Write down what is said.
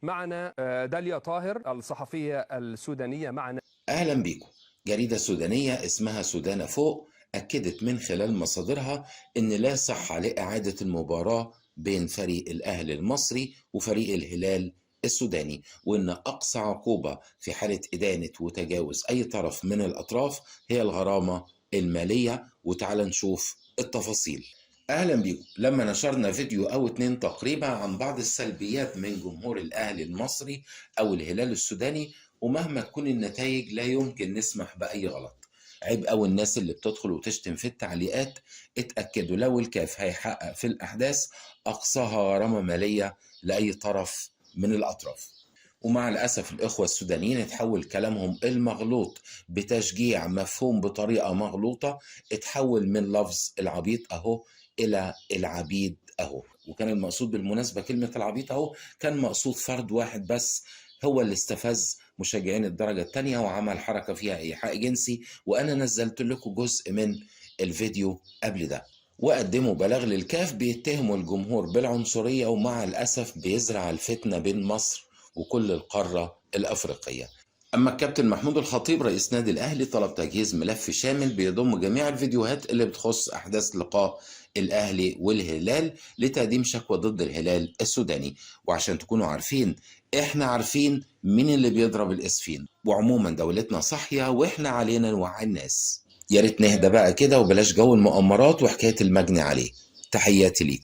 معنا داليا طاهر الصحفية السودانية معنا. أهلا بيكم. جريدة سودانية اسمها سودان فوق أكدت من خلال مصادرها إن لا صحة لإعادة المباراة بين فريق الأهلي المصري وفريق الهلال السوداني، وإن أقصى عقوبة في حالة إدانة وتجاوز أي طرف من الأطراف هي الغرامة المالية. وتعال نشوف التفاصيل. أهلا بيكم. لما نشرنا فيديو أو اتنين تقريبا عن بعض السلبيات من جمهور الأهلي المصري أو الهلال السوداني، ومهما تكون النتائج لا يمكن نسمح بأي غلط. عيب أوي الناس اللي بتدخل وتشتم في التعليقات. اتأكدوا لو الكاف هيحقق في الأحداث أقصاها غرامة مالية لأي طرف من الأطراف. ومع الأسف الإخوة السودانيين اتحول كلامهم المغلوط بتشجيع مفهوم بطريقة مغلوطة، اتحول من لفظ العبيط أهو إلى العبيد أهو. وكان المقصود بالمناسبة كلمة العبيط أهو كان مقصود فرد واحد بس هو اللي استفز مشجعين الدرجة الثانية وعمل حركة فيها إيحاء جنسي، وأنا نزلت لكم جزء من الفيديو قبل ده. وقدموا بلاغ للكاف بيتهموا الجمهور بالعنصرية، ومع الأسف بيزرع الفتنة بين مصر وكل القارة الأفريقية. أما الكابتن محمود الخطيب رئيس نادي الأهلي طلب تجهيز ملف شامل بيضم جميع الفيديوهات اللي بتخص أحداث لقاء الأهلي والهلال لتقديم شكوى ضد الهلال السوداني. وعشان تكونوا عارفين إحنا عارفين مين اللي بيضرب الإسفين، وعموما دولتنا صاحية وإحنا علينا نوعي الناس. يا ريت نهدى بقى كده وبلاش جو المؤامرات وحكاية المجني عليه. تحياتي ليك.